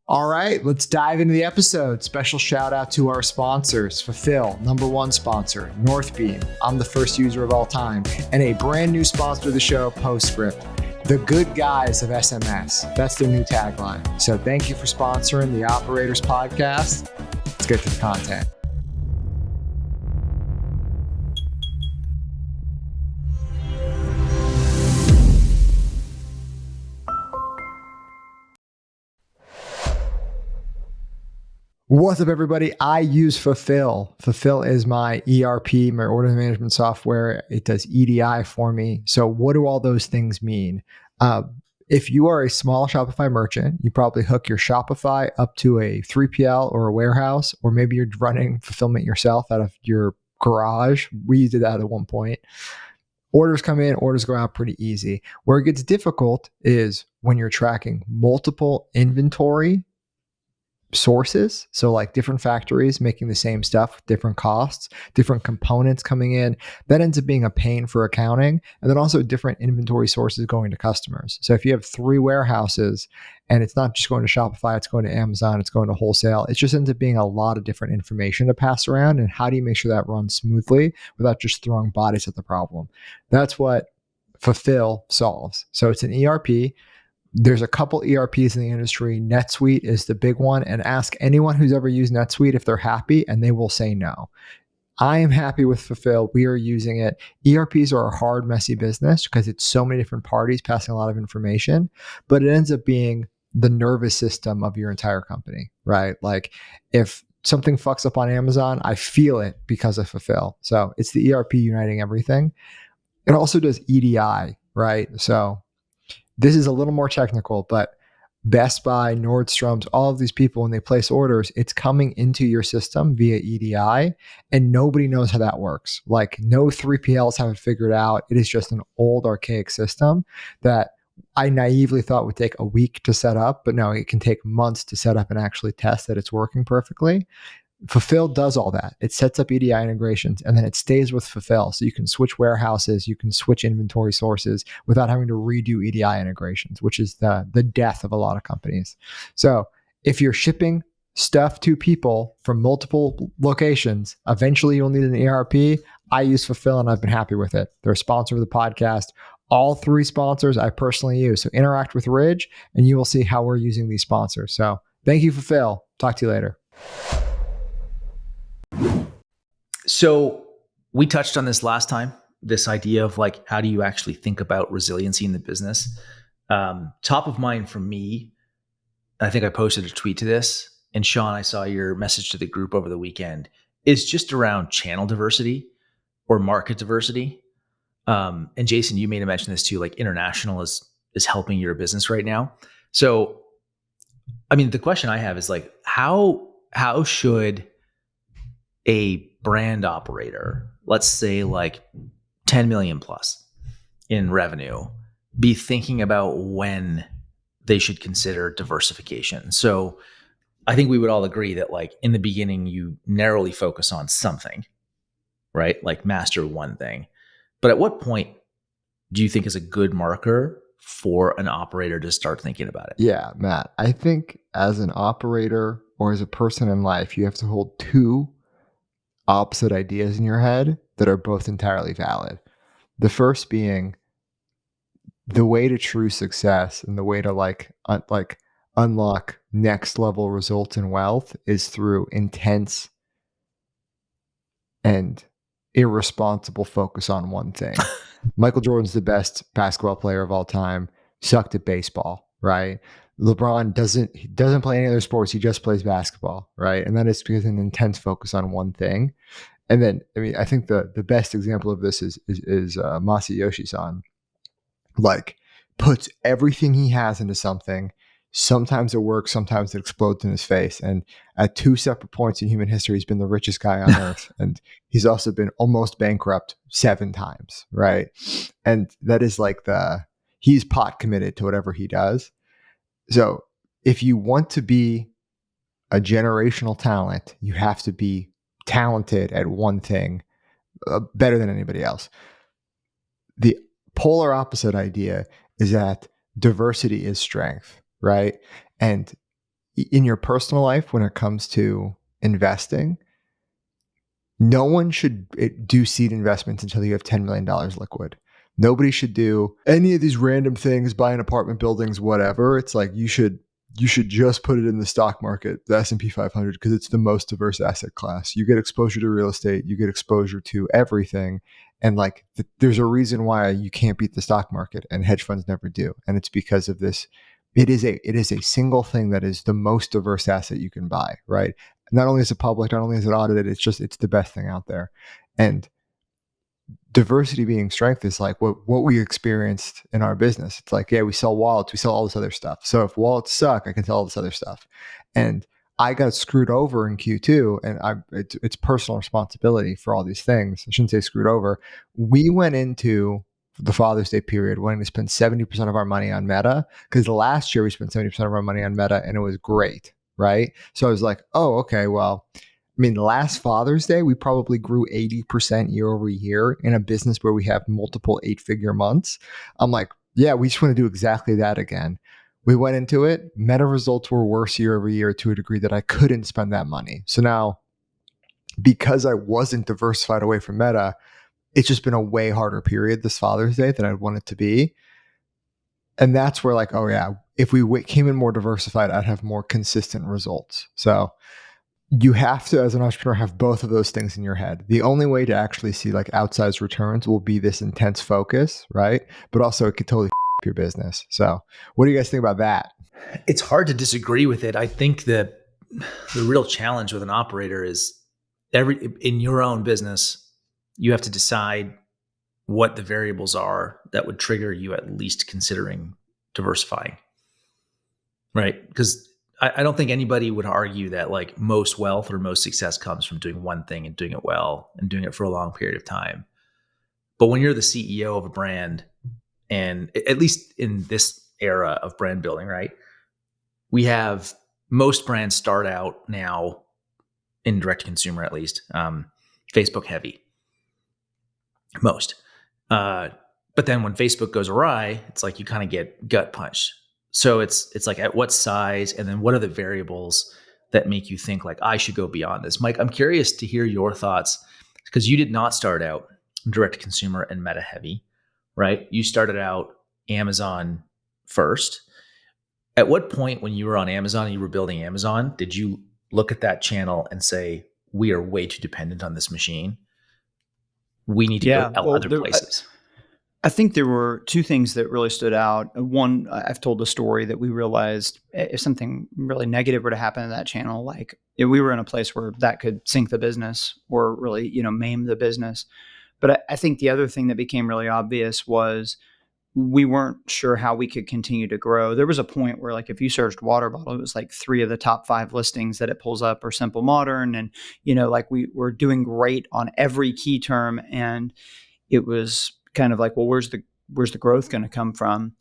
All right, let's dive into the episode. Special shout out to our sponsors. Fulfill, number one sponsor, Northbeam. I'm the first user of all time. And a brand new sponsor of the show, Postscript. The good guys of SMS. That's their new tagline. So thank you for sponsoring the Operators Podcast. Let's get to the content. What's up, everybody? I use Fulfill. Fulfill is my ERP, my order management software. It does EDI for me. So what do all those things mean? If you are a small Shopify merchant, you probably hook your Shopify up to a 3PL or a warehouse, or maybe you're running fulfillment yourself out of your garage. We did that at one point. Orders come in, orders go out pretty easy. Where it gets difficult is when you're tracking multiple inventory sources. So like different factories making the same stuff with different costs, different components coming in. That ends up being a pain for accounting. And then also different inventory sources going to customers. So if you have 3 warehouses and it's not just going to Shopify, it's going to Amazon, it's going to wholesale, it just ends up being a lot of different information to pass around. And how do you make sure that runs smoothly without just throwing bodies at the problem? That's what Fulfill solves. So it's an ERP. There's a couple ERPs in the industry. NetSuite is the big one, and ask anyone who's ever used NetSuite if they're happy, and they will say no. I am happy with Fulfill. We are using it. ERPs are a hard, messy business because it's so many different parties passing a lot of information, but it ends up being the nervous system of your entire company, right? Like if something fucks up on Amazon, I feel it because of Fulfill. So it's the ERP uniting everything. It also does EDI, right? So this is a little more technical, but Best Buy, Nordstrom's, all of these people, when they place orders, it's coming into your system via EDI, and nobody knows how that works. Like no 3PLs have it figured out. It is just an old archaic system that I naively thought would take a week to set up, but no, it can take months to set up and actually test that it's working perfectly. Fulfill does all that. It sets up EDI integrations and then it stays with Fulfill. So you can switch warehouses, you can switch inventory sources without having to redo EDI integrations, which is the death of a lot of companies. So if you're shipping stuff to people from multiple locations, eventually you'll need an ERP. I use Fulfill and I've been happy with it. They're a sponsor of the podcast. All 3 sponsors I personally use. So interact with Ridge and you will see how we're using these sponsors. So thank you, Fulfill. Talk to you later. So we touched on this last time, this idea of like, how do you actually think about resiliency in the business? Top of mind for me, I think I posted a tweet to this, and Sean, I saw your message to the group over the weekend, is just around channel diversity or market diversity. And Jason, you made a mention this too, like international is helping your business right now. So, I mean, the question I have is like, how should a brand operator, let's say like 10 million plus in revenue, be thinking about when they should consider diversification? So I think we would all agree that like in the beginning, you narrowly focus on something, right? Like master one thing. But at what point do you think is a good marker for an operator to start thinking about it? Yeah, Matt, I think as an operator or as a person in life, you have to hold 2 opposite ideas in your head that are both entirely valid. The first being the way to true success and the way to unlock next level results in wealth is through intense and irresponsible focus on one thing. Michael Jordan's the best basketball player of all time, sucked at baseball, right? LeBron doesn't play any other sports. He just plays basketball, right? And that is because of an intense focus on one thing. And then, I mean, I think the best example of this is Masayoshi-san. Like, puts everything he has into something. Sometimes it works, sometimes it explodes in his face. And at 2 separate points in human history, he's been the richest guy on earth. And he's also been almost bankrupt 7 times, right? And that is like he's pot committed to whatever he does. So if you want to be a generational talent, you have to be talented at one thing better than anybody else. The polar opposite idea is that diversity is strength, right? And in your personal life, when it comes to investing, no one should do seed investments until you have $10 million liquid. Nobody should do any of these random things, buying apartment buildings, whatever. It's like you should just put it in the stock market, the S&P 500, because it's the most diverse asset class. You get exposure to real estate, you get exposure to everything. And like there's a reason why you can't beat the stock market, and hedge funds never do. And it's because of this. It is a single thing that is the most diverse asset you can buy, right? Not only is it public, not only is it audited, it's the best thing out there. And diversity being strength is like what we experienced in our business. It's like, yeah, we sell wallets, we sell all this other stuff. So if wallets suck, I can sell all this other stuff. And I got screwed over in Q2, and it's personal responsibility for all these things. I shouldn't say screwed over. We went into the Father's Day period wanting to spend 70% of our money on Meta, because last year we spent 70% of our money on Meta and it was great, right? So I was like, oh, okay, well, I mean, last Father's Day, we probably grew 80% year over year in a business where we have multiple 8-figure months. I'm like, yeah, we just want to do exactly that again. We went into it. Meta results were worse year over year to a degree that I couldn't spend that money. So now, because I wasn't diversified away from Meta, it's just been a way harder period this Father's Day than I'd want it to be. And that's where, like, oh yeah, if we came in more diversified, I'd have more consistent results. So you have to, as an entrepreneur, have both of those things in your head. The only way to actually see like outsized returns will be this intense focus, right? But also it could totally up your business. So what do you guys think about that? It's hard to disagree with it. I think that the real challenge with an operator is in your own business, you have to decide what the variables are that would trigger you at least considering diversifying, right? Because I don't think anybody would argue that like most wealth or most success comes from doing one thing and doing it well and doing it for a long period of time. But when you're the CEO of a brand, and at least in this era of brand building, right? We have most brands start out now in direct to consumer, at least Facebook heavy, most. But then when Facebook goes awry, it's like you kind of get gut punched. So it's like at what size, and then what are the variables that make you think like I should go beyond this? Mike, I'm curious to hear your thoughts, because you did not start out direct to consumer and meta heavy, right? You started out Amazon first. At what point when you were on Amazon and you were building Amazon, did you look at that channel and say, we are way too dependent on this machine? We need to go other places. I think there were two things that really stood out. One, I've told a story that we realized if something really negative were to happen in that channel, like if we were in a place where that could sink the business or really, maim the business. But I think the other thing that became really obvious was we weren't sure how we could continue to grow. There was a point where like if you searched water bottle, it was like 3 of the top 5 listings that it pulls up are simple modern. And, like we were doing great on every key term. And it was kind of like, well, where's the growth going to come from?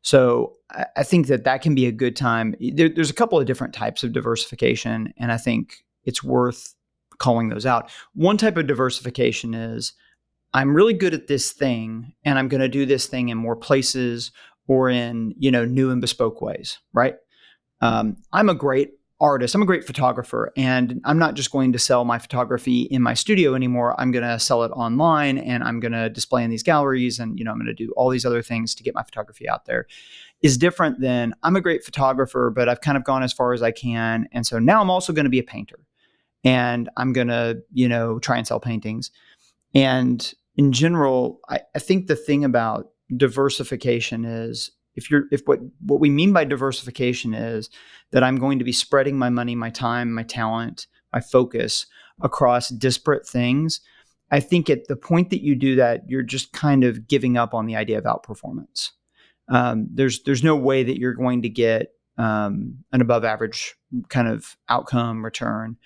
So I think that can be a good time. There's a couple of different types of diversification, and I think it's worth calling those out. One type of diversification is I'm really good at this thing, and I'm going to do this thing in more places or in new and bespoke ways, right? I'm a great artist. I'm a great photographer, and I'm not just going to sell my photography in my studio anymore. I'm going to sell it online, and I'm going to display in these galleries, and I'm going to do all these other things to get my photography out there. Is different than I'm a great photographer, but I've kind of gone as far as I can, and so now I'm also going to be a painter, and I'm going to try and sell paintings. And in general, I think the thing about diversification is if what we mean by diversification is that I'm going to be spreading my money, my time, my talent, my focus across disparate things, I think at the point that you do that, you're just kind of giving up on the idea of outperformance. There's no way that you're going to get an above average kind of outcome return.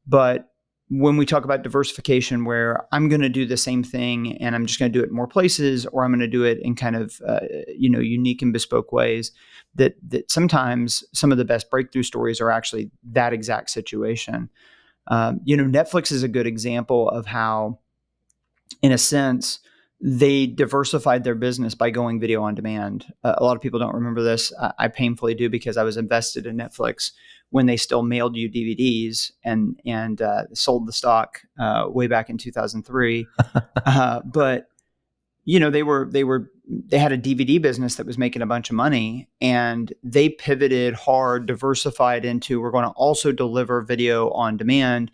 But when we talk about diversification, where I'm going to do the same thing and I'm just going to do it in more places, or I'm going to do it in kind of unique and bespoke ways, that sometimes some of the best breakthrough stories are actually that exact situation. Netflix is a good example of how, in a sense, they diversified their business by going video on demand. A lot of people don't remember this. I painfully do, because I was invested in Netflix when they still mailed you DVDs and sold the stock way back in 2003. But they had a DVD business that was making a bunch of money, and they pivoted hard, diversified into, we're going to also deliver video on demand,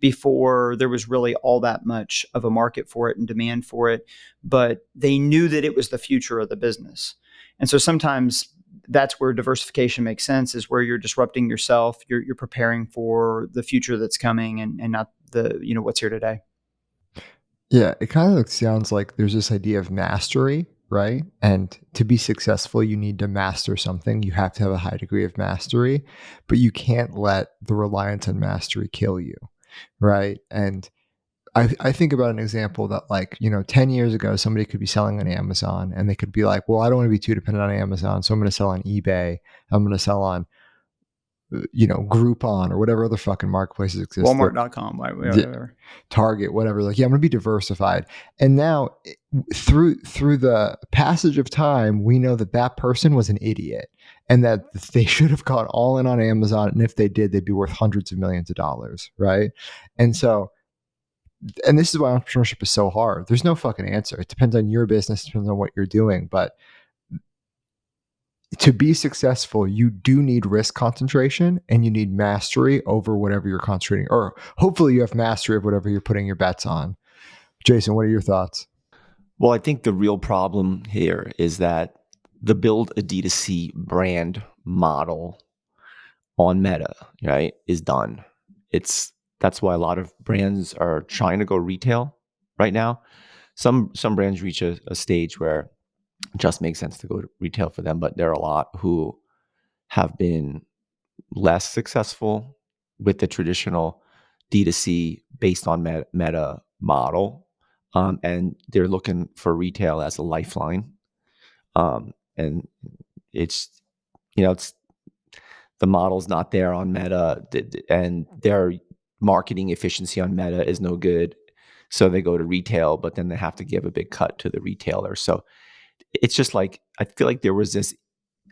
before there was really all that much of a market for it and demand for it. But they knew that it was the future of the business. And so sometimes that's where diversification makes sense, is where you're disrupting yourself. You're preparing for the future that's coming, and not the, what's here today. Yeah, it kind of sounds like there's this idea of mastery, right? And to be successful, you need to master something. You have to have a high degree of mastery, but you can't let the reliance on mastery kill you, right? And I think about an example that, like, 10 years ago, somebody could be selling on Amazon and they could be like, well, I don't want to be too dependent on Amazon, so I'm going to sell on eBay. I'm going to sell on, Groupon or whatever other fucking marketplaces exist. Walmart.com, whatever. Target, whatever. Like, yeah, I'm going to be diversified. And now, through the passage of time, we know that person was an idiot and that they should have gone all in on Amazon. And if they did, they'd be worth hundreds of millions of dollars, right? And so, and this is why entrepreneurship is so hard. There's no fucking answer. It depends on your business, it depends on what you're doing. But to be successful, you do need risk concentration and you need mastery over whatever you're concentrating, or hopefully you have mastery of whatever you're putting your bets on. Jason, what are your thoughts? Well, I think the real problem here is that the build a D2C brand model on Meta, right, is done. That's why a lot of brands are trying to go retail right now. Some brands reach a stage where it just makes sense to go to retail for them, but there are a lot who have been less successful with the traditional D2C based on Meta model, and they're looking for retail as a lifeline. And it's the model's not there on Meta, and their marketing efficiency on Meta is no good. So they go to retail, but then they have to give a big cut to the retailer. So it's just like, I feel like there was this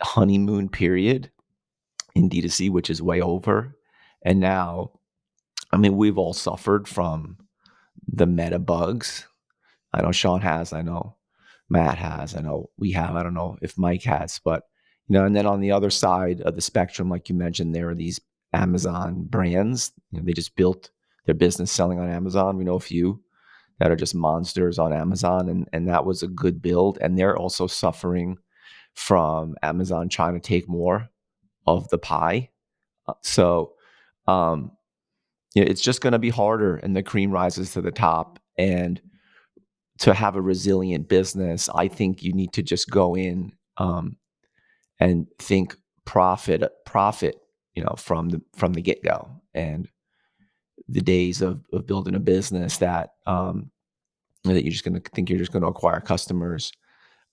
honeymoon period in D2C, which is way over. And now, I mean, we've all suffered from the Meta bugs. I know Sean has, I know Matt has, I know we have, I don't know if Mike has, but, and then on the other side of the spectrum, like you mentioned, there are these Amazon brands. They just built their business selling on Amazon. We know a few that are just monsters on Amazon, and that was a good build. And they're also suffering from Amazon trying to take more of the pie. So it's just going to be harder, and the cream rises to the top. And to have a resilient business, I think you need to just go in and think profit, from the get-go. And the days of building a business that that you're just going to think you're just going to acquire customers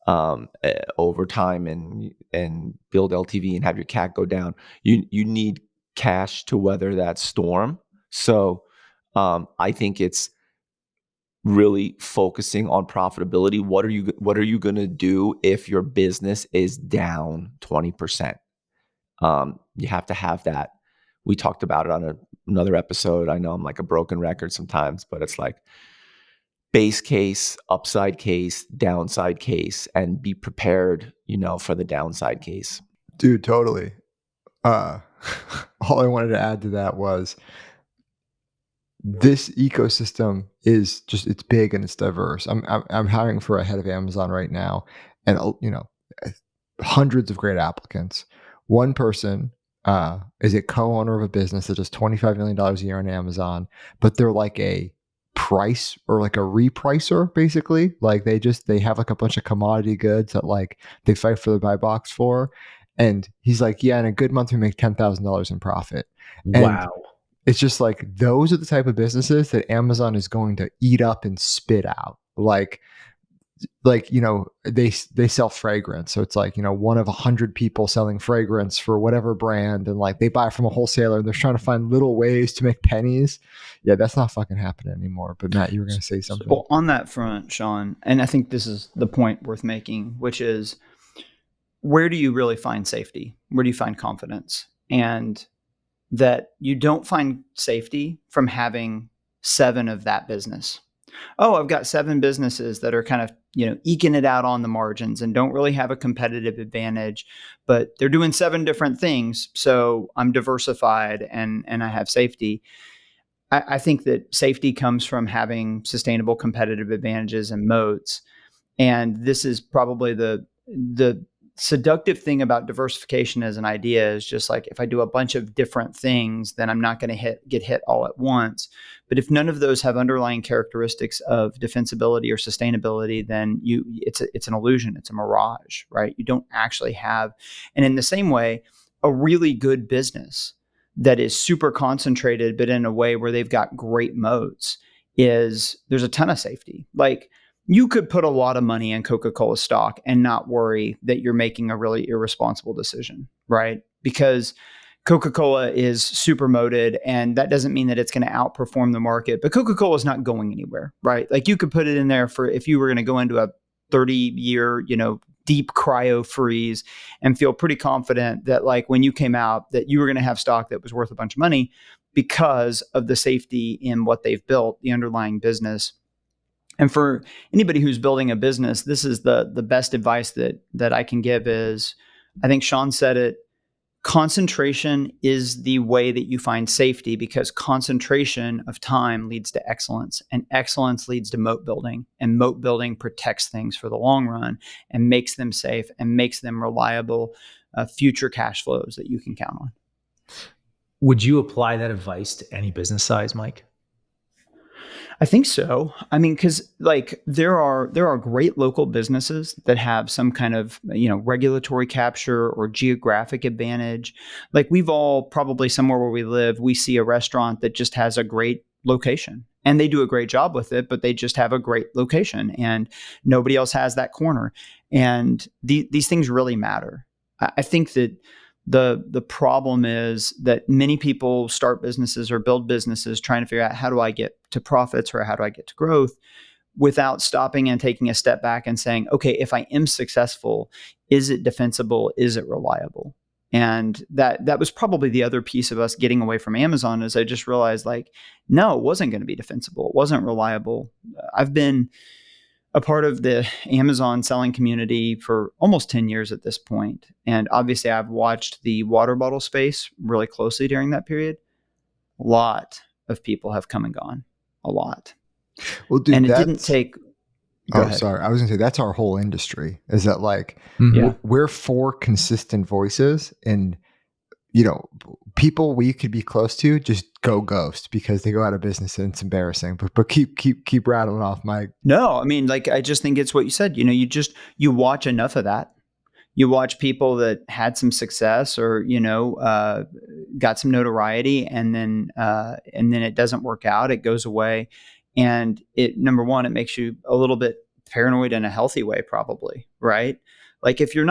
over time and build LTV and have your CAC go down. You need cash to weather that storm. So I think it's really focusing on profitability. What are you going to do if your business is down 20%? You have to have that. We talked about it on another episode. I know I'm like a broken record sometimes, but it's like base case, upside case, downside case, and be prepared, for the downside case. Dude, totally. All I wanted to add to that was this ecosystem is just, it's big and it's diverse. I'm hiring for a head of Amazon right now, and hundreds of great applicants. One person is a co-owner of a business that does $25 million a year on Amazon, but they're like a price or like a repricer, basically. Like they have like a bunch of commodity goods that like they fight for the buy box for. And he's like, yeah, in a good month we make $10,000 in profit. And Wow. it's just like, those are the type of businesses that Amazon is going to eat up and spit out. Like they sell fragrance, so it's like, one of 100 people selling fragrance for whatever brand, and like they buy from a wholesaler and they're trying to find little ways to make pennies. Yeah, that's not fucking happening anymore. But Matt, you were going to say something. Well, on that front, Sean, and I think this is the point worth making, which is, where do you really find safety? Where do you find confidence? And that you don't find safety from having 7 of that business. Oh, I've got 7 businesses that are kind of, eking it out on the margins and don't really have a competitive advantage, but they're doing 7 different things. So I'm diversified and I have safety. I think that safety comes from having sustainable competitive advantages and moats. And this is probably the seductive thing about diversification as an idea is just like, if I do a bunch of different things, then I'm not going to get hit all at once. But if none of those have underlying characteristics of defensibility or sustainability, then it's an illusion. It's a mirage, right? You don't actually have. And in the same way, a really good business that is super concentrated, but in a way where they've got great moats, there's a ton of safety. Like, you could put a lot of money in Coca-Cola stock and not worry that you're making a really irresponsible decision, right? Because Coca-Cola is super moated, and that doesn't mean that it's going to outperform the market, but Coca-Cola is not going anywhere, right? Like, you could put it in there for if you were going to go into a 30-year, deep cryo freeze and feel pretty confident that, like, when you came out, that you were going to have stock that was worth a bunch of money because of the safety in what they've built, the underlying business. And for anybody who's building a business, this is the best advice that I can give is, I think Sean said it, concentration is the way that you find safety, because concentration of time leads to excellence, and excellence leads to moat building, and moat building protects things for the long run and makes them safe and makes them reliable future cash flows that you can count on. Would you apply that advice to any business size, Mike? I think so. I mean, because like there are great local businesses that have some kind of regulatory capture or geographic advantage. Like, we've all probably, somewhere where we live, we see a restaurant that just has a great location and they do a great job with it, but they just have a great location and nobody else has that corner. And these things really matter. I think that the problem is that many people start businesses or build businesses trying to figure out, how do I get to profits or how do I get to growth, without stopping and taking a step back and saying, okay, if I am successful, is it defensible? Is it reliable? And that was probably the other piece of us getting away from Amazon, is I just realized, like, no, it wasn't going to be defensible. It wasn't reliable. I've been a part of the Amazon selling community for almost 10 years at this point. And obviously I've watched the water bottle space really closely during that period. A lot of people have come and gone, a lot. Well, dude, and it didn't take. Go ahead. Sorry. I was going to say, that's our whole industry, is that, like, Yeah. we're 4 consistent voices, and, people we could be close to just go ghost because they go out of business and it's embarrassing. But keep rattling off, Mike. No, I mean, like, I just think it's what you said. You watch enough of that. You watch people that had some success or got some notoriety, and then it doesn't work out. It goes away, and number one, it makes you a little bit paranoid in a healthy way, probably, right? Like, if you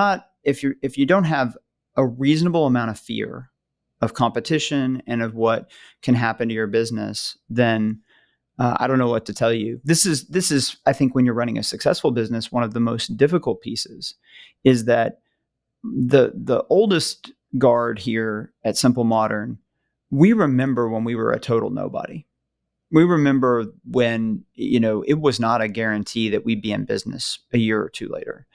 don't have a reasonable amount of fear of competition and of what can happen to your business, then I don't know what to tell you. This is, I think, when you're running a successful business, one of the most difficult pieces is that the oldest guard here at Simple Modern, we remember when we were a total nobody. We remember when, it was not a guarantee that we'd be in business a year or two later.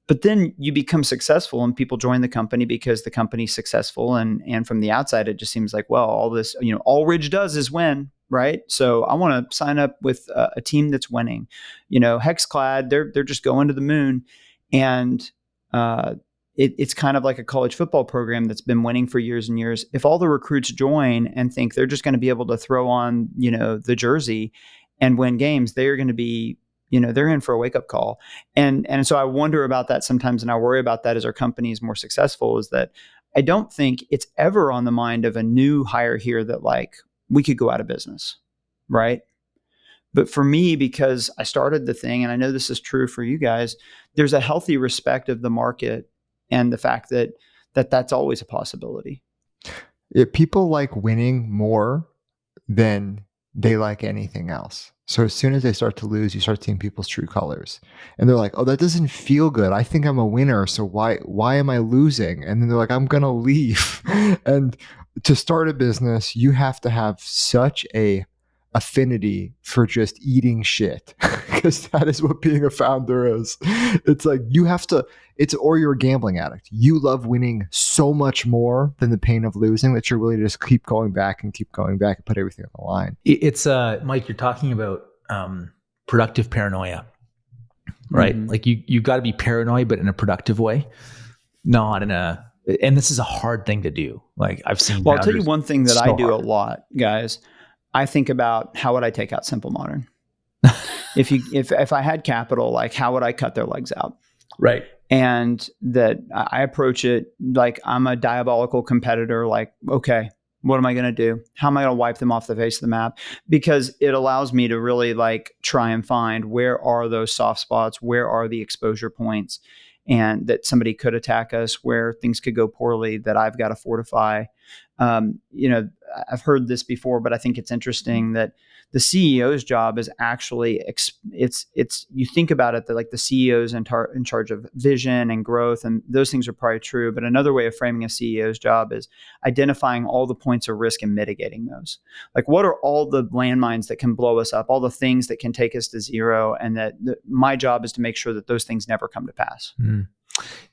But then you become successful and people join the company because the company's successful. And from the outside, it just seems like, well, all this, all Ridge does is win, right? So I want to sign up with a team that's winning. Hexclad, they're just going to the moon. And it's kind of like a college football program that's been winning for years and years. If all the recruits join and think they're just going to be able to throw on, the jersey and win games, they're going to be, they're in for a wake-up call. And so I wonder about that sometimes, and I worry about that as our company is more successful, is that I don't think it's ever on the mind of a new hire here that, like, we could go out of business, right? But for me, because I started the thing, and I know this is true for you guys, there's a healthy respect of the market and the fact that that's always a possibility. Yeah, people like winning more than they like anything else. So as soon as they start to lose, you start seeing people's true colors. And they're like, oh, that doesn't feel good. I think I'm a winner. So why am I losing? And then they're like, I'm going to leave. And to start a business, you have to have such a affinity for just eating shit because that is what being a founder is. It's like you have to, or you're a gambling addict. You love winning so much more than the pain of losing that you're willing to just keep going back and put everything on the line. It's Mike, you're talking about productive paranoia, right? Mm-hmm. Like you got to be paranoid, but in a productive way, not in a, and this is a hard thing to do. Like I've seen. Well, I'll tell you one thing that I do hard. a lot, guys. I think about how would I take out Simple Modern? if I had capital, like how would I cut their legs out? Right. And that I approach it like I'm a diabolical competitor. Like, okay, what am I going to do? How am I going to wipe them off the face of the map? Because it allows me to really like try and find where are those soft spots, where are the exposure points, and that somebody could attack us, where things could go poorly that I've got to fortify. I've heard this before, but I think it's interesting that the CEO's job is actually it's you think about it that like the CEO's in charge of vision and growth, and those things are probably true. But another way of framing a CEO's job is identifying all the points of risk and mitigating those. Like what are all the landmines that can blow us up, all the things that can take us to zero, and that my job is to make sure that those things never come to pass.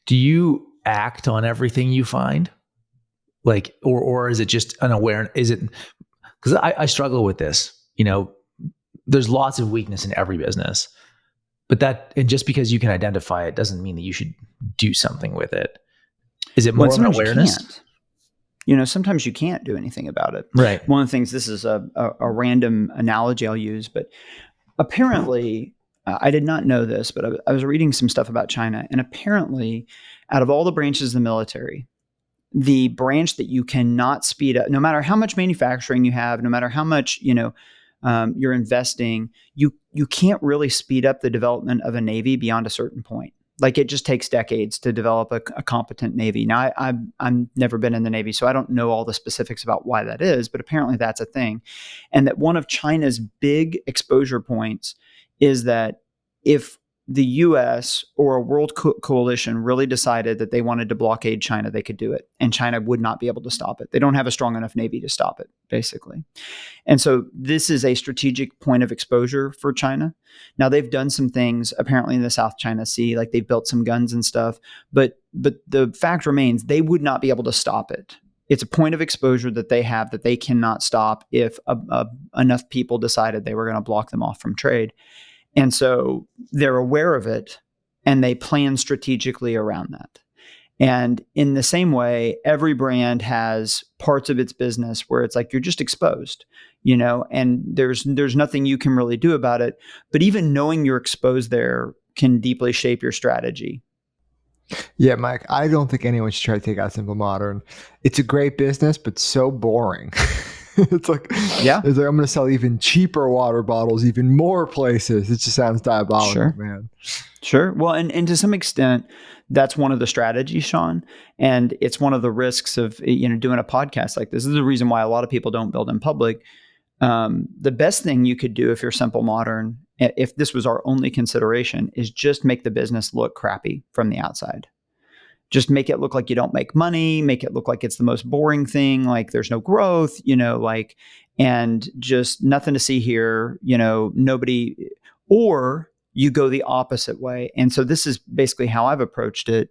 Do you act on everything you find? Like, or is it just unaware? Is it, because I struggle with this, there's lots of weakness in every business, and just because you can identify it doesn't mean that you should do something with it. Is it more of an awareness? Sometimes you can't do anything about it. Right. One of the things, this is a random analogy I'll use, but apparently, I did not know this, but I was reading some stuff about China, and apparently out of all the branches of the military, the branch that you cannot speed up, no matter how much manufacturing you have, no matter how much, you're investing, you can't really speed up the development of a Navy beyond a certain point. Like it just takes decades to develop a competent Navy. Now, I've never been in the Navy, so I don't know all the specifics about why that is, but apparently that's a thing. And that one of China's big exposure points is that if the US or a world coalition really decided that they wanted to blockade China, they could do it. And China would not be able to stop it. They don't have a strong enough Navy to stop it, basically. And so this is a strategic point of exposure for China. Now, they've done some things apparently in the South China Sea, like they've built some guns and stuff. But the fact remains, they would not be able to stop it. It's a point of exposure that they have that they cannot stop if enough people decided they were going to block them off from trade. And so they're aware of it and they plan strategically around that. And in the same way, every brand has parts of its business where it's like you're just exposed, and there's nothing you can really do about it. But even knowing you're exposed there can deeply shape your strategy. Yeah, Mike, I don't think anyone should try to take out Simple Modern. It's a great business, but so boring. It's like, I'm going to sell even cheaper water bottles, even more places. It just sounds diabolical, man. Sure. Well, and to some extent, that's one of the strategies, Sean. And it's one of the risks of, doing a podcast like this. This is the reason why a lot of people don't build in public. The best thing you could do if you're Simple Modern, if this was our only consideration, is just make the business look crappy from the outside. Just make it look like you don't make money, make it look like it's the most boring thing, like there's no growth, and just nothing to see here, nobody, or you go the opposite way. And so this is basically how I've approached it,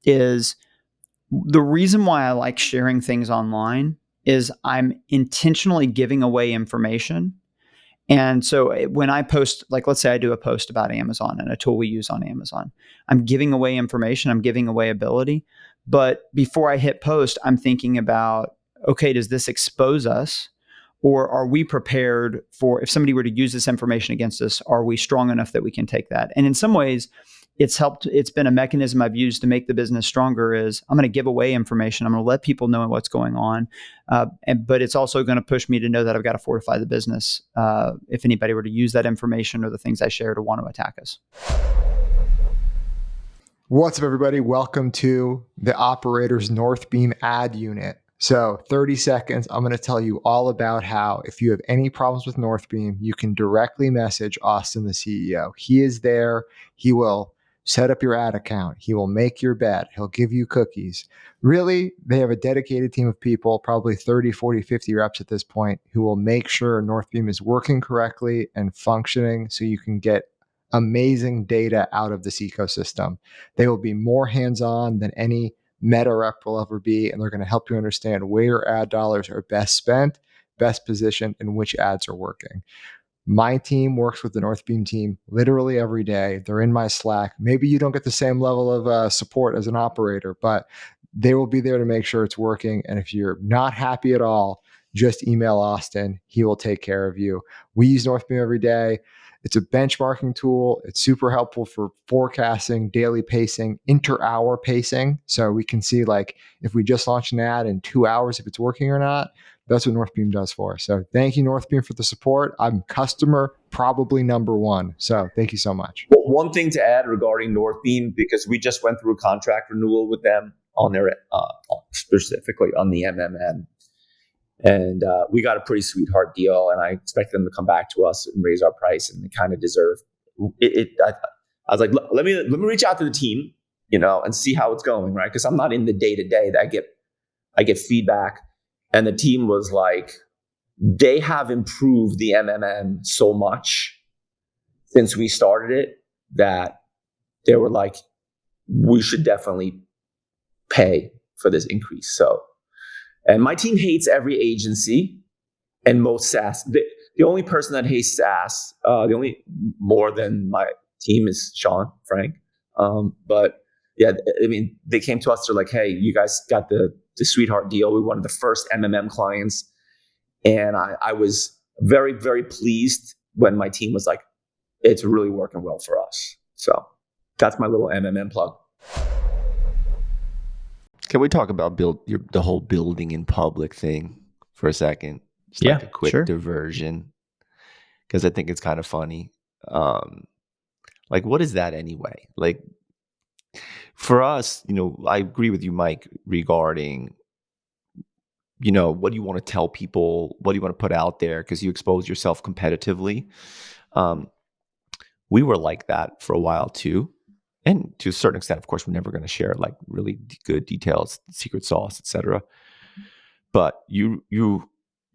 is the reason why I like sharing things online is I'm intentionally giving away information. And so when I post, like, let's say I do a post about Amazon and a tool we use on Amazon, I'm giving away information, I'm giving away ability. But before I hit post, I'm thinking about, okay, does this expose us? Or are we prepared for, if somebody were to use this information against us, are we strong enough that we can take that? And in some ways, it's been a mechanism I've used to make the business stronger. Is I'm going to give away information. I'm going to let people know what's going on. But it's also going to push me to know that I've got to fortify the business if anybody were to use that information or the things I share to want to attack us. What's up, everybody? Welcome to the Operator's Northbeam ad unit. So 30 seconds, I'm going to tell you all about how if you have any problems with Northbeam, you can directly message Austin, the CEO. He is there. He will set up your ad account. He will make your bed. He'll give you cookies. Really, they have a dedicated team of people, probably 30, 40, 50 reps at this point, who will make sure Northbeam is working correctly and functioning so you can get amazing data out of this ecosystem. They will be more hands-on than any meta rep will ever be, and they're going to help you understand where your ad dollars are best spent, best positioned, and which ads are working. My team works with the Northbeam team literally every day. They're in my Slack. Maybe you don't get the same level of support as an operator, but they will be there to make sure it's working. And if you're not happy at all, just email Austin. He will take care of you. We use Northbeam every day. It's a benchmarking tool. It's super helpful for forecasting, daily pacing, inter-hour pacing. So we can see, like, if we just launched an ad in 2 hours, if it's working or not. That's what Northbeam does for us. So thank you, Northbeam, for the support. I'm customer probably number one. So thank you so much. Well, one thing to add regarding Northbeam, because we just went through a contract renewal with them on their specifically on the MMM, and we got a pretty sweetheart deal. And I expect them to come back to us and raise our price, and they kind of deserve it. I was like, let me reach out to the team, and see how it's going, right? Because I'm not in the day to day. I get feedback. And the team was like, they have improved the MMM so much since we started it that they were like, we should definitely pay for this increase. So, and my team hates every agency and most SaaS. The only person that hates SaaS, the only more than my team is Sean Frank. But yeah, I mean, they came to us. They're like, hey, you guys got the sweetheart deal. We were one of the first MMM clients. And I was very, very pleased when my team was like, it's really working well for us. So that's my little MMM plug. Can we talk about the whole building in public thing for a second? Just like a quick diversion, because I think it's kind of funny. Like, what is that anyway? Like, for us, I agree with you, Mike, regarding, what do you want to tell people? What do you want to put out there? Because you expose yourself competitively. We were like that for a while too. And to a certain extent, of course, we're never going to share like really good details, secret sauce, etc. But you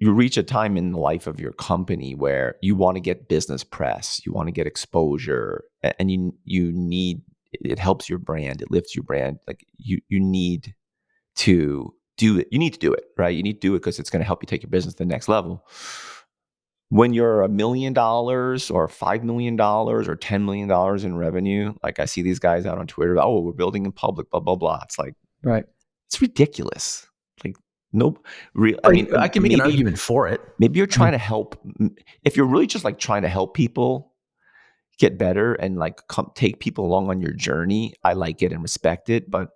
reach a time in the life of your company where you want to get business press, you want to get exposure, and you need, it helps your brand, it lifts your brand. Like you need to do it. You need to do it, right? You need to do it because it's going to help you take your business to the next level. When you're $1 million or $5 million or $10 million in revenue, like I see these guys out on Twitter, oh, we're building in public, blah, blah, blah. It's like, right. It's ridiculous. Like, nope. I can make an argument for it. Maybe you're trying to help. If you're really just like trying to help people get better and like take people along on your journey, I like it and respect it. But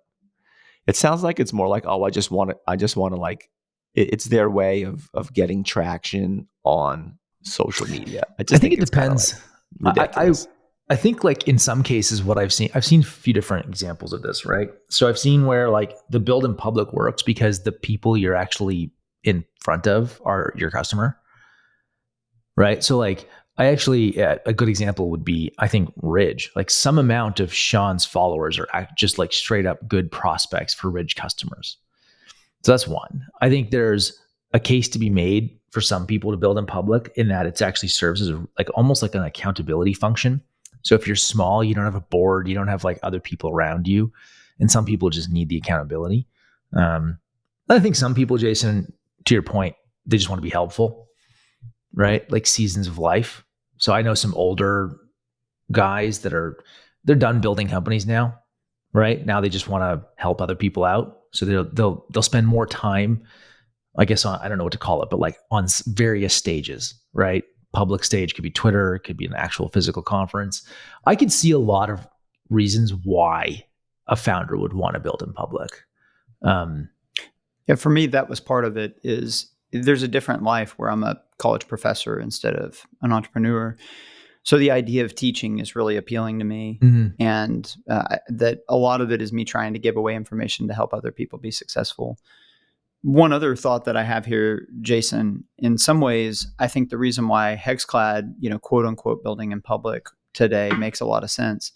it sounds like it's more like, oh, I just want to like, it's their way of getting traction on social media. I think it depends. I think like in some cases what I've seen a few different examples of this, right? So I've seen where like the build in public works because the people you're actually in front of are your customer, right? So like a good example would be, I think Ridge, like some amount of Sean's followers are just like straight up good prospects for Ridge customers. So that's one. I think there's a case to be made for some people to build in public in that it actually serves as like almost like an accountability function. So if you're small, you don't have a board, you don't have like other people around you, and some people just need the accountability. I think some people, Jason, to your point, they just want to be helpful, right? Like seasons of life. So I know some older guys they're done building companies now, right? Now they just want to help other people out. So they'll spend more time, I guess, I don't know what to call it, but like on various stages, right? Public stage could be Twitter, it could be an actual physical conference. I could see a lot of reasons why a founder would want to build in public. Yeah, for me, that was part of it. Is there's a different life where I'm a college professor instead of an entrepreneur. So the idea of teaching is really appealing to me, and that a lot of it is me trying to give away information to help other people be successful. One other thought that I have here, Jason, in some ways, I think the reason why Hexclad, quote unquote, building in public today makes a lot of sense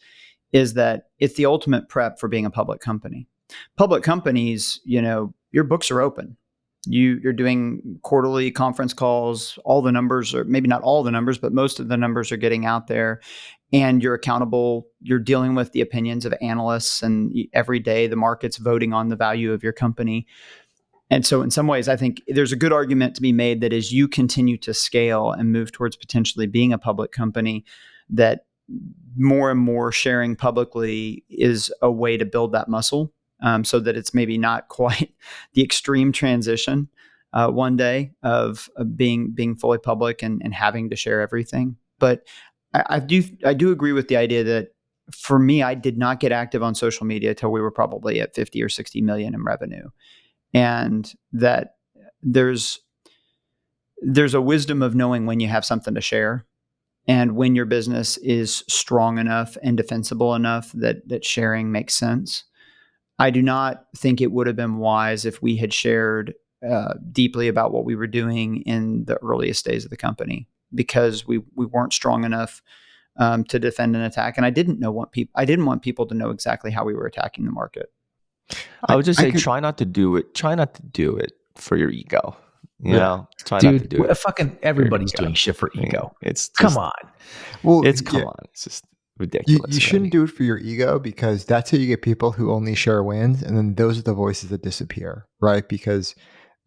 is that it's the ultimate prep for being a public company. Public companies, your books are open. You're doing quarterly conference calls. All the numbers, or maybe not all the numbers, but most of the numbers are getting out there, and you're accountable. You're dealing with the opinions of analysts, and every day the market's voting on the value of your company. And so in some ways, I think there's a good argument to be made that as you continue to scale and move towards potentially being a public company, that more and more sharing publicly is a way to build that muscle, so that it's maybe not quite the extreme transition one day of being fully public and having to share everything. But I do agree with the idea that for me, I did not get active on social media till we were probably at 50 or 60 million in revenue. And that there's a wisdom of knowing when you have something to share and when your business is strong enough and defensible enough that sharing makes sense. I do not think it would have been wise if we had shared deeply about what we were doing in the earliest days of the company, because we weren't strong enough to defend an attack, and I didn't want people to know exactly how we were attacking the market. I would just say try not to do it. Try not to do it for your ego. You know, try Dude, not to do it. Fucking everybody's doing shit for ego. It's just, come on. Well, come on. It's just ridiculous. You shouldn't do it for your ego, because that's how you get people who only share wins, and then those are the voices that disappear, right? Because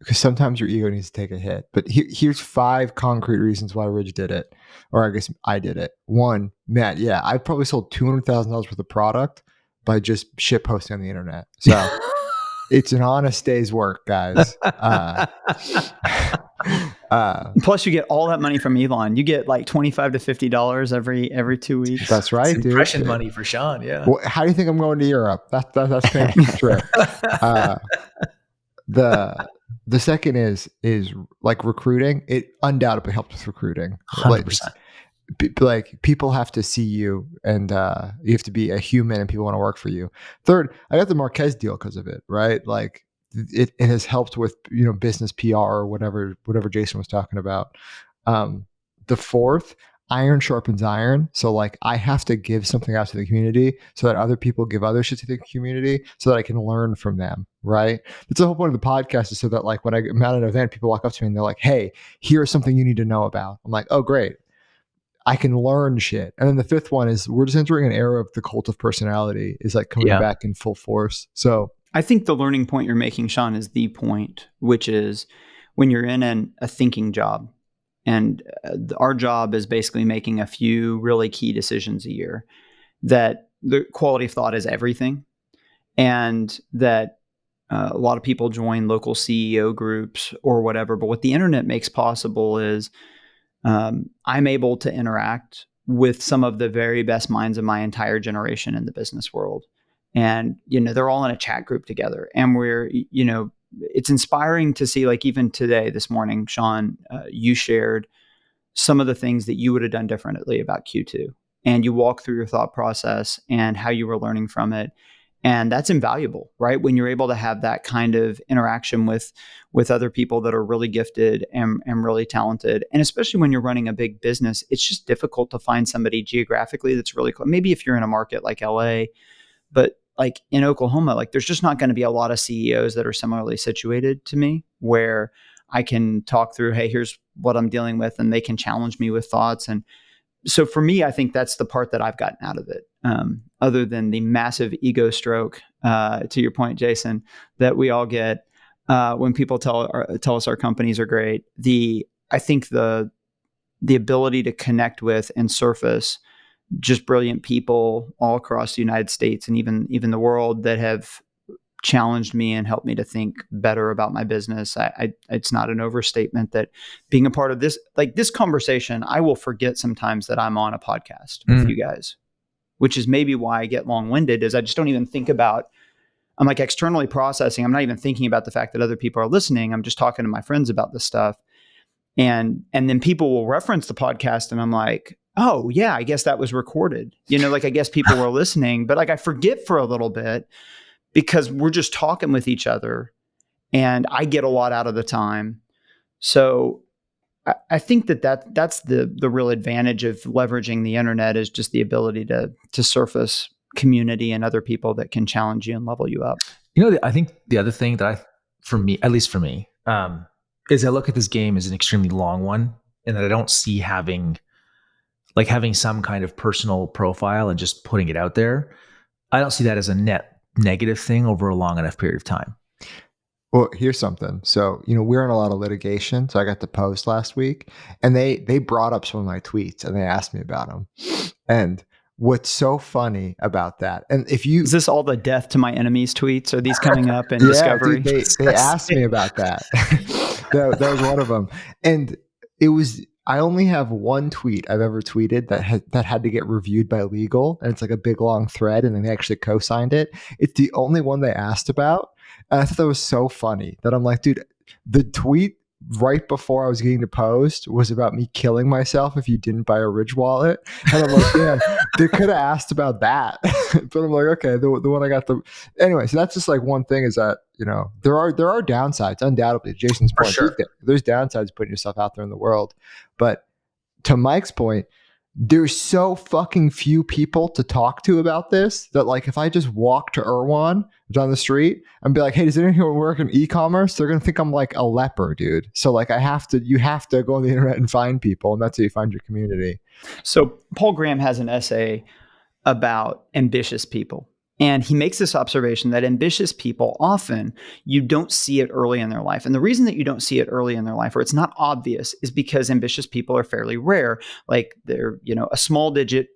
sometimes your ego needs to take a hit. But here's 5 concrete reasons why Ridge did it, or I guess I did it. 1, Matt, I probably sold $200,000 worth of product by just shit posting on the internet. So it's an honest day's work, guys. Plus, you get all that money from Elon. You get like $25 to $50 every 2 weeks. That's right, it's impression money for Sean. Yeah. Well, how do you think I'm going to Europe? That's paying for the trip. The second is like recruiting. It undoubtedly helps with recruiting. 100%. Like people have to see you, and you have to be a human, and people want to work for you. Third, I got the Marquez deal because of it, right? Like it has helped with business PR or whatever Jason was talking about. The fourth, iron sharpens iron. So like I have to give something out to the community so that other people give other shit to the community so that I can learn from them, right? That's the whole point of the podcast, is so that like when I'm at an event, people walk up to me and they're like, hey, here's something you need to know about. I'm like, oh, great. I can learn shit. And then the fifth one is we're just entering an era of the cult of personality is like coming back in full force. So I think the learning point you're making, Sean, is the point, which is when you're in a thinking job, and our job is basically making a few really key decisions a year, that the quality of thought is everything. And that a lot of people join local CEO groups or whatever. But what the internet makes possible is I'm able to interact with some of the very best minds of my entire generation in the business world. And, they're all in a chat group together. And we're, it's inspiring to see, like even today, this morning, Sean, you shared some of the things that you would have done differently about Q2. And you walk through your thought process and how you were learning from it. And that's invaluable, right? When you're able to have that kind of interaction with other people that are really gifted and really talented. And especially when you're running a big business, it's just difficult to find somebody geographically that's really close. Maybe if you're in a market like LA, but like in Oklahoma, like there's just not going to be a lot of CEOs that are similarly situated to me where I can talk through, hey, here's what I'm dealing with, and they can challenge me with thoughts. And so for me, I think that's the part that I've gotten out of it. Other than the massive ego stroke, to your point, Jason, that we all get when people tell us our companies are great. I think the ability to connect with and surface just brilliant people all across the United States and even the world that have challenged me and helped me to think better about my business. It's not an overstatement that being a part of this conversation, I will forget sometimes that I'm on a podcast with you guys, which is maybe why I get long-winded, is I just don't even think about, I'm like externally processing. I'm not even thinking about the fact that other people are listening. I'm just talking to my friends about this stuff. And then people will reference the podcast and I'm like, oh yeah, I guess that was recorded. I guess people were listening, but like I forget for a little bit because we're just talking with each other and I get a lot out of the time. So I think that's the real advantage of leveraging the internet, is just the ability to surface community and other people that can challenge you and level you up. I think the other thing that at least for me, is I look at this game as an extremely long one, and that I don't see having some kind of personal profile and just putting it out there. I don't see that as a net negative thing over a long enough period of time. Well, here's something. So, we're in a lot of litigation. So I got the Post last week, and they brought up some of my tweets and they asked me about them. And what's so funny about that? And is this all the death to my enemies tweets? Are these coming up in Discovery? Dude, they asked me about that. that was one of them. And I only have one tweet I've ever tweeted that had to get reviewed by legal, and it's like a big long thread, and then they actually co-signed it. It's the only one they asked about. And I thought that was so funny that I'm like, dude, the tweet right before I was getting to Post was about me killing myself if you didn't buy a Ridge wallet. And I'm like, man, they could have asked about that. But I'm like, okay, the one I got anyway, so that's just like one thing is that, there are downsides, undoubtedly. Jason's point, sure. There's downsides putting yourself out there in the world. But to Mike's point, there's so fucking few people to talk to about this that, like, if I just walk to Irwan down the street and be like, hey, does anyone work in e-commerce? They're going to think I'm like a leper, dude. So like you have to go on the internet and find people, and that's how you find your community. So Paul Graham has an essay about ambitious people. And he makes this observation that ambitious people, often you don't see it early in their life. And the reason that you don't see it early in their life, or it's not obvious, is because ambitious people are fairly rare. Like they're, a single digit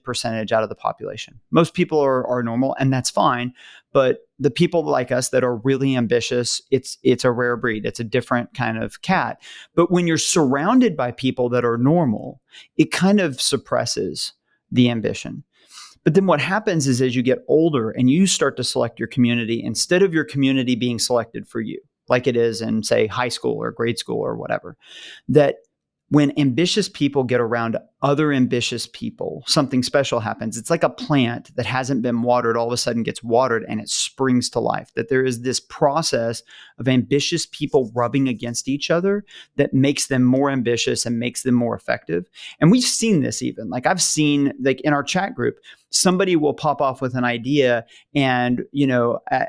percentage out of the population. Most people are normal, and that's fine. But the people like us that are really ambitious, it's a rare breed. It's a different kind of cat. But when you're surrounded by people that are normal, it kind of suppresses the ambition. But then what happens is as you get older and you start to select your community, instead of your community being selected for you, like it is in, say, high school or grade school or whatever, that when ambitious people get around other ambitious people, something special happens. It's like a plant that hasn't been watered all of a sudden gets watered and it springs to life. That there is this process of ambitious people rubbing against each other that makes them more ambitious and makes them more effective. And we've seen this even. Like I've seen, like in our chat group, somebody will pop off with an idea and,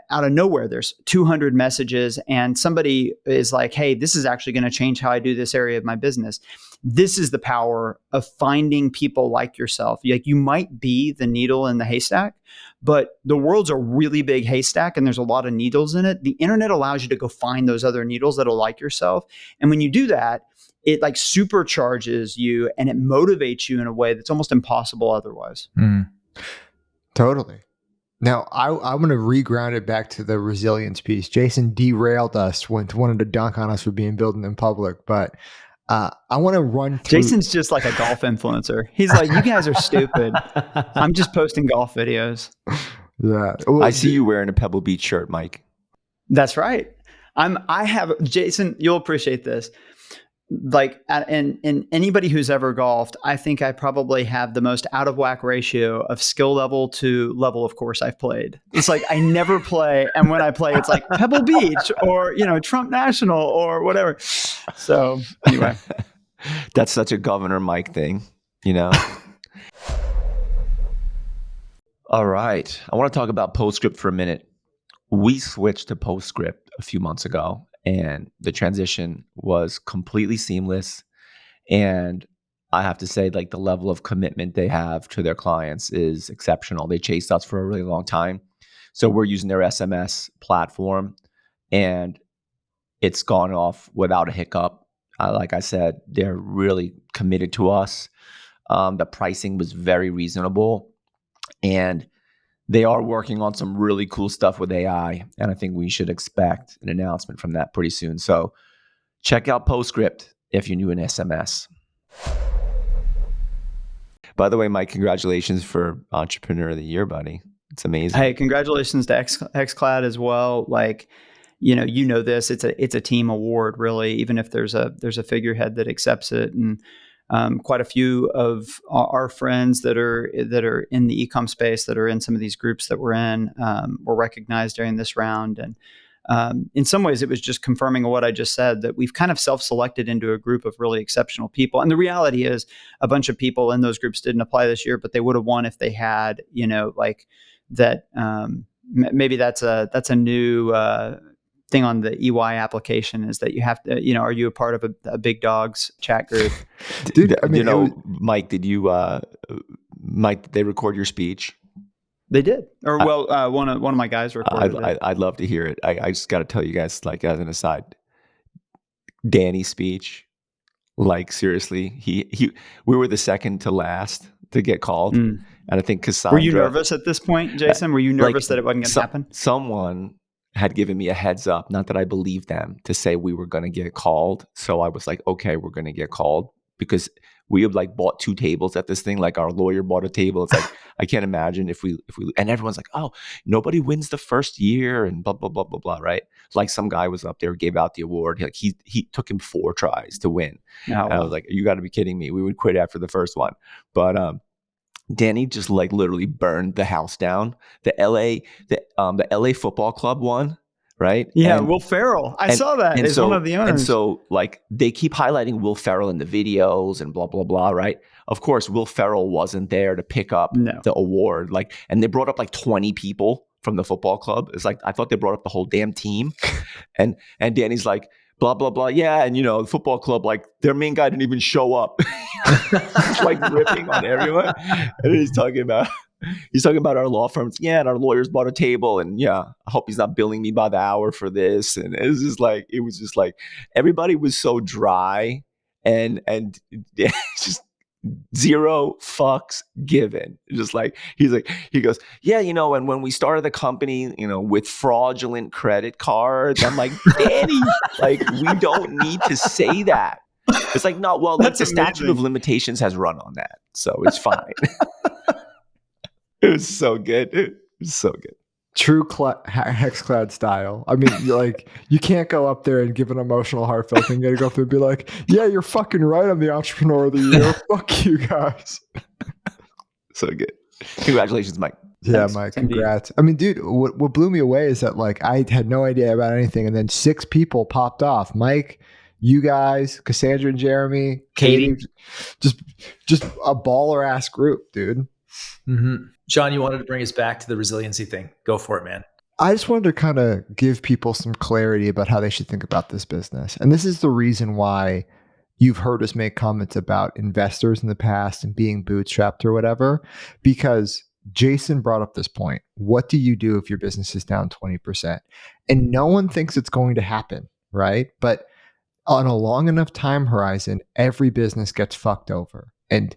out of nowhere, there's 200 messages and somebody is like, hey, this is actually going to change how I do this area of my business. This is the power of finding people like yourself. Like you might be the needle in the haystack, but the world's a really big haystack and there's a lot of needles in it. The internet allows you to go find those other needles that'll like yourself. And when you do that, it like supercharges you and it motivates you in a way that's almost impossible otherwise. Mm. Totally. Now, I'm going to reground it back to the resilience piece. Jason derailed us, wanted to dunk on us for being building in public, but I want to run through. Jason's just like a golf influencer. He's like, you guys are stupid. I'm just posting golf videos. Yeah. Well, I see you wearing a Pebble Beach shirt, Mike. That's right. Jason, you'll appreciate this. Like, and anybody who's ever golfed, I think I probably have the most out of whack ratio of skill level to level of course I've played. It's like I never play, and when I play, it's like Pebble Beach or Trump National or whatever. So anyway, that's such a Governor Mike thing, All right, I want to talk about Postscript for a minute. We switched to Postscript a few months ago. And the transition was completely seamless. And I have to say, like, the level of commitment they have to their clients is exceptional. They chased us for a really long time. So we're using their SMS platform and it's gone off without a hiccup. Like I said, they're really committed to us. The pricing was very reasonable. And they are working on some really cool stuff with AI, and I think we should expect an announcement from that pretty soon. So check out Postscript if you're new in SMS. By the way, Mike, congratulations for Entrepreneur of the Year, buddy. It's amazing. Hey, congratulations to XCloud as well. Like, this. It's a team award, really. Even if there's a figurehead that accepts it, and quite a few of our friends that are in the e-com space that are in some of these groups that we're in were recognized during this round. And in some ways, it was just confirming what I just said, that we've kind of self-selected into a group of really exceptional people. And the reality is a bunch of people in those groups didn't apply this year, but they would have won if they had, like that. Maybe that's a new thing on the EY application, is that you have to, are you a part of a big dogs chat group? Dude, I mean, Mike, did they record your speech? They did. Or one of my guys recorded it. I'd love to hear it. I just got to tell you guys, like, as an aside, Danny's speech, like, seriously, we were the second to last to get called. And I think Cassandra... Were you nervous at this point, Jason? Were you nervous that it wasn't going to happen? Someone had given me a heads up, not that I believed them, to say we were going to get called. So I was like, okay, we're going to get called, because we had like bought 2 tables at this thing. Like, our lawyer bought a table. It's like, I can't imagine if we, and everyone's like, oh, nobody wins the first year and blah, blah, blah, blah, blah. Right. Like, some guy was up there, gave out the award. Like, he took him 4 tries to win. Oh, and I was like, you got to be kidding me. We would quit after the first one. But, Danny just like literally burned the house down. The LA football club won. Right. Yeah. Will Ferrell. I saw that as one of the owners. And so, like, they keep highlighting Will Ferrell in the videos and blah, blah, blah. Right. Of course, Will Ferrell wasn't there to pick up the award. Like, and they brought up like 20 people from the football club. It's like, I thought they brought up the whole damn team. And Danny's like, blah, blah, blah. Yeah. And, the football club, like, their main guy didn't even show up. He's like ripping on everyone. And he's talking about our law firms. Yeah, and our lawyers bought a table, and I hope he's not billing me by the hour for this. And it was just like everybody was so dry and just zero fucks given. Just like he goes, yeah, and when we started the company, with fraudulent credit cards, I'm like, Danny, like, we don't need to say that. It's like, no, well, like, the statute of limitations has run on that, so it's fine. It was so good. It was so good. True Hexclad style. I mean, you can't go up there and give an emotional, heartfelt thing. You gotta go up there and be like, yeah, you're fucking right. I'm the entrepreneur of the year. Fuck you guys. So good. Congratulations, Mike. Yeah, Mike, congrats. I mean, dude, what blew me away is that, like, I had no idea about anything, and then 6 people popped off. Mike, you guys, Cassandra and Jeremy, Katie. Just a baller ass group, dude. Mm-hmm. John, you wanted to bring us back to the resiliency thing. Go for it, man. I just wanted to kind of give people some clarity about how they should think about this business. And this is the reason why you've heard us make comments about investors in the past and being bootstrapped or whatever, because Jason brought up this point. What do you do if your business is down 20%? And no one thinks it's going to happen, right? But on a long enough time horizon, every business gets fucked over. And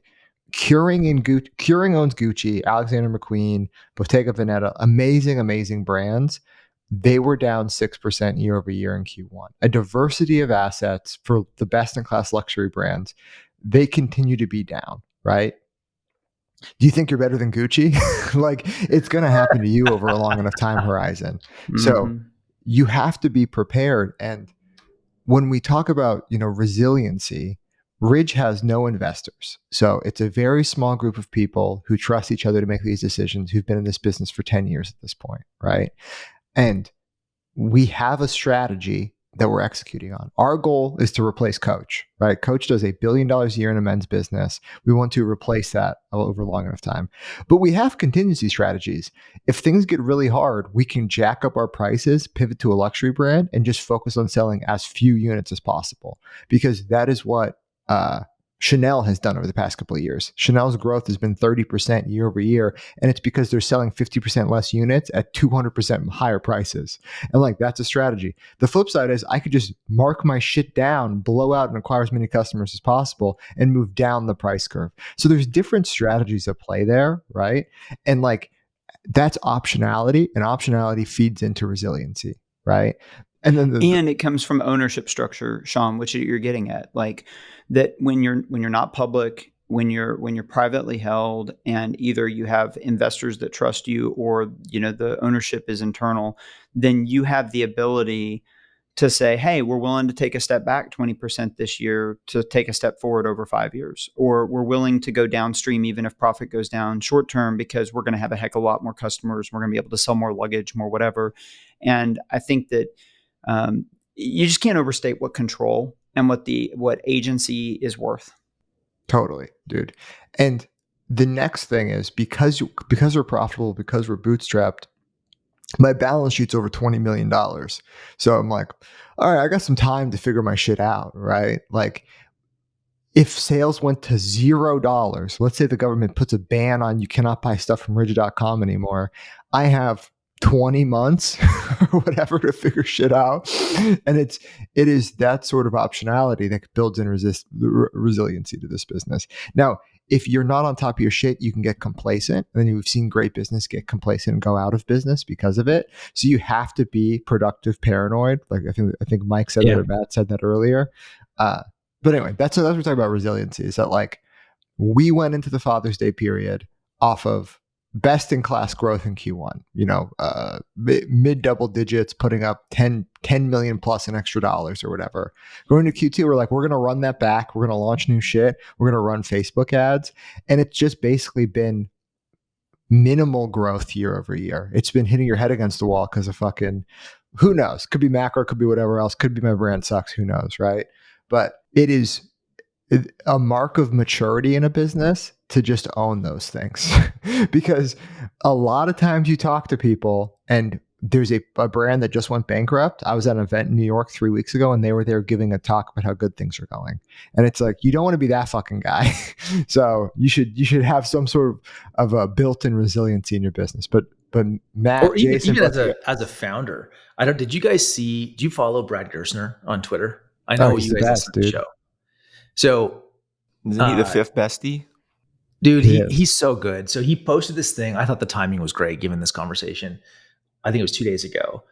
Keurig owns Gucci, Alexander McQueen, Bottega Veneta, amazing brands. They were down 6% year over year in Q1. A diversity of assets for the best in class luxury brands. They continue to be down, right? Do you think you're better than Gucci? Like, it's going to happen to you over a long enough time horizon. Mm-hmm. So you have to be prepared. And when we talk about, resiliency, Ridge has no investors. So it's a very small group of people who trust each other to make these decisions, who've been in this business for 10 years at this point, right? And we have a strategy that we're executing on. Our goal is to replace Coach, right? Coach does $1 billion a year in a men's business. We want to replace that over a long enough time. But we have contingency strategies. If things get really hard, we can jack up our prices, pivot to a luxury brand, and just focus on selling as few units as possible, because that is what Chanel has done over the past couple of years. Chanel's growth has been 30% year over year, and it's because they're selling 50% less units at 200% higher prices. And like, that's a strategy. The flip side is I could just mark my shit down, blow out and acquire as many customers as possible, and move down the price curve. So there's different strategies at play there, right? And like, that's optionality, and optionality feeds into resiliency, right? And then it comes from ownership structure, Sean, which you're getting at, like that when you're not public, when you're privately held, and either you have investors that trust you, or the ownership is internal, then you have the ability to say, hey, we're willing to take a step back 20% this year to take a step forward over 5 years, or we're willing to go downstream even if profit goes down short term because we're going to have a heck of a lot more customers. We're going to be able to sell more luggage, more whatever. And I think that you just can't overstate what control and what agency is worth. Totally, dude. And the next thing is because we're profitable, because we're bootstrapped, my balance sheet's over $20 million. So I'm like, all right, I got some time to figure my shit out, right? Like, if sales went to $0, let's say the government puts a ban on you cannot buy stuff from rigid.com anymore, I have 20 months or whatever to figure shit out. And it is that sort of optionality that builds in resiliency to this business. Now, if you're not on top of your shit, you can get complacent. And then we've seen great business get complacent and go out of business because of it. So you have to be productive paranoid. Like I think Mike said that, or Matt said that earlier. But anyway, that's what we're talking about resiliency, is that like we went into the Father's Day period off of best in class growth in Q1, mid double digits, putting up 10 million plus in extra dollars or whatever. Going to Q2, we're like, we're going to run that back. We're going to launch new shit. We're going to run Facebook ads. And it's just basically been minimal growth year over year. It's been hitting your head against the wall because of fucking, who knows? Could be macro, could be whatever else, could be my brand sucks, who knows, right? But it is a mark of maturity in a business to just own those things. Because a lot of times you talk to people and there's a brand that just went bankrupt. I was at an event in New York 3 weeks ago and they were there giving a talk about how good things are going. And it's like, you don't want to be that fucking guy. So you should have some sort of a built-in resiliency in your business. But Matt, or even, Jason, as a founder, do you follow Brad Gerstner on Twitter? I know he's you the guys best, listen to the dude. show. So Isn't he the fifth bestie? dude, he's so good. So he posted this thing. I thought the timing was great given this conversation. I think it was 2 days ago.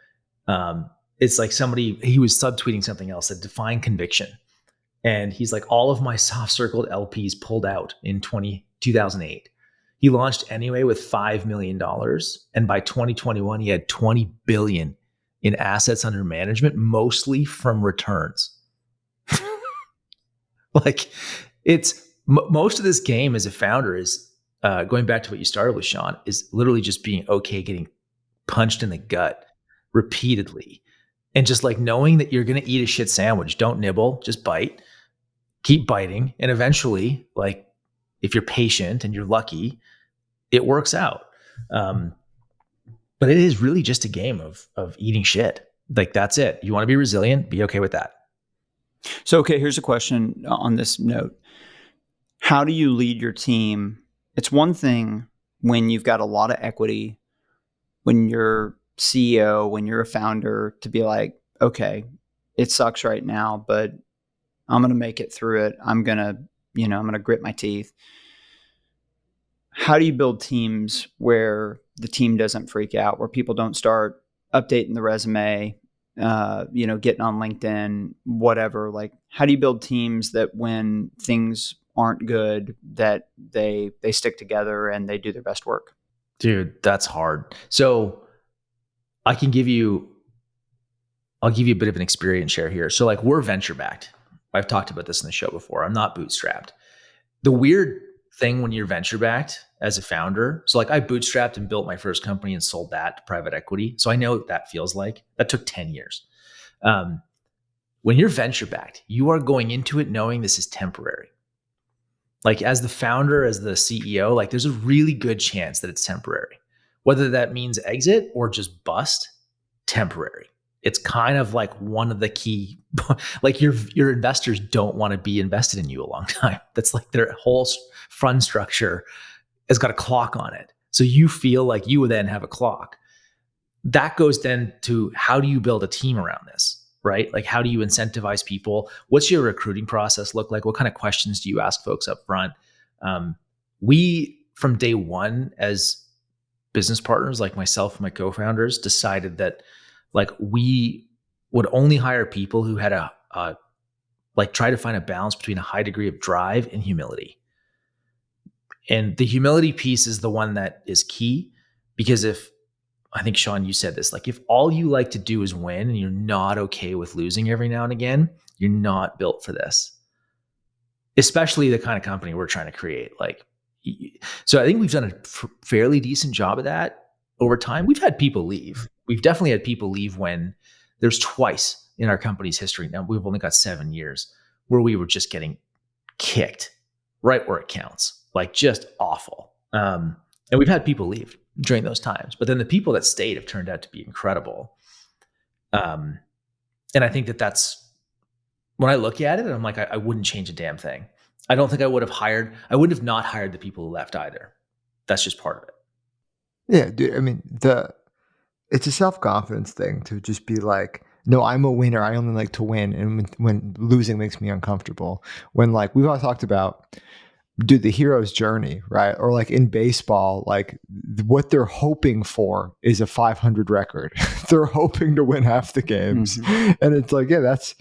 It's like he was subtweeting something else that defined conviction. And he's like, all of my soft circled LPs pulled out in 2008. He launched anyway with $5 million. And by 2021, he had 20 billion in assets under management, mostly from returns. Like, it's most of this game as a founder is going back to what you started with, Sean, is literally just being okay getting punched in the gut repeatedly, and just like knowing that you're going to eat a shit sandwich. Don't nibble, just bite, keep biting, and eventually, like, if you're patient and you're lucky, it works out. But it is really just a game of eating shit. Like, that's it. You want to be resilient, be okay with that. So, okay, here's a question on this note. How do you lead your team? It's one thing when you've got a lot of equity, when you're CEO, when you're a founder, to be like, okay, it sucks right now, but I'm going to make it through it. I'm going to grit my teeth. How do you build teams where the team doesn't freak out, where people don't start updating the resume, getting on LinkedIn, whatever? Like, how do you build teams that when things aren't good, that they stick together and they do their best work? Dude, that's hard. So I'll give you a bit of an experience share here. So like, we're venture backed. I've talked about this in the show before. I'm not bootstrapped. The weird thing when you're venture backed as a founder, so like I bootstrapped and built my first company and sold that to private equity. So I know what that feels like. That took 10 years. When you're venture backed, you are going into it knowing this is temporary. Like, as the founder, as the CEO, like, there's a really good chance that it's temporary. Whether that means exit or just bust, temporary. It's kind of like one of the key, like your investors don't want to be invested in you a long time. That's like their whole fund structure has got a clock on it. So you feel like you would then have a clock. That goes then to, how do you build a team around this, right? Like, how do you incentivize people? What's your recruiting process look like? What kind of questions do you ask folks up front? We, from day one, as business partners, like myself and my co-founders, decided that like we would only hire people who had try to find a balance between a high degree of drive and humility. And the humility piece is the one that is key, because if I think, Sean, you said this, like if all you like to do is win and you're not okay with losing every now and again, you're not built for this, especially the kind of company we're trying to create. Like, so I think we've done a fairly decent job of that over time. We've had people leave. We've definitely had people leave when there's twice in our company's history. Now we've only got 7 years where we were just getting kicked right where it counts, like just awful. And we've had people leave during those times, but then the people that stayed have turned out to be incredible. And I think that's, when I look at it, I'm like, I wouldn't change a damn thing. I don't think I would have not hired the people who left either. That's just part of it. Yeah, dude. I mean, it's a self-confidence thing to just be like, no, I'm a winner. I only like to win. And when losing makes me uncomfortable. When like we've all talked about, dude, the hero's journey, right? Or like in baseball, like what they're hoping for is a 500 record. They're hoping to win half the games. Mm-hmm. And it's like, yeah, that's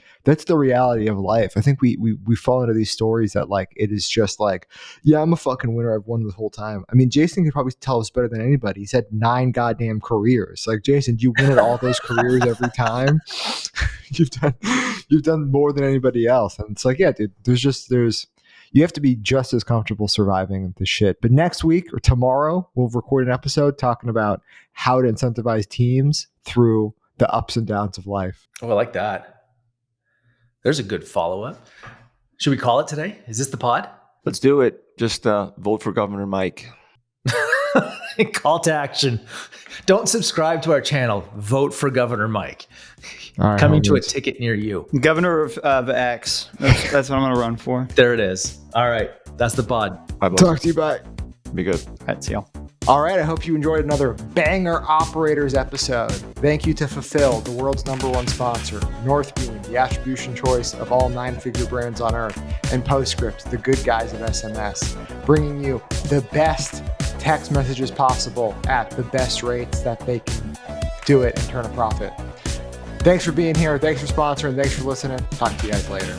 the reality of life. I think we fall into these stories that like, it is just like, yeah, I'm a fucking winner. I've won the whole time. I mean, Jason could probably tell us better than anybody. He's had 9 goddamn careers. Like, Jason, do you win at all those careers every time? You've done more than anybody else. And it's like, yeah, dude, you have to be just as comfortable surviving the shit. But next week or tomorrow, we'll record an episode talking about how to incentivize teams through the ups and downs of life. Oh, I like that. There's a good follow-up. Should we call it today? Is this the pod? Let's do it. Just vote for Governor Mike. Call to action. Don't subscribe to our channel. Vote for Governor Mike. Right, coming to a ticket near you. Governor of X. That's what I'm going to run for. There it is. All right. That's the pod. Bye, talk to you. Bye. Be good. All right. See y'all. All right. I hope you enjoyed another Banger Operators episode. Thank you to Fulfill, the world's #1 sponsor, Northbeam, the attribution choice of all 9-figure brands on earth, and Postscript, the good guys of SMS, bringing you the best text messages possible at the best rates that they can do it and turn a profit. Thanks for being here. Thanks for sponsoring. Thanks for listening. Talk to you guys later.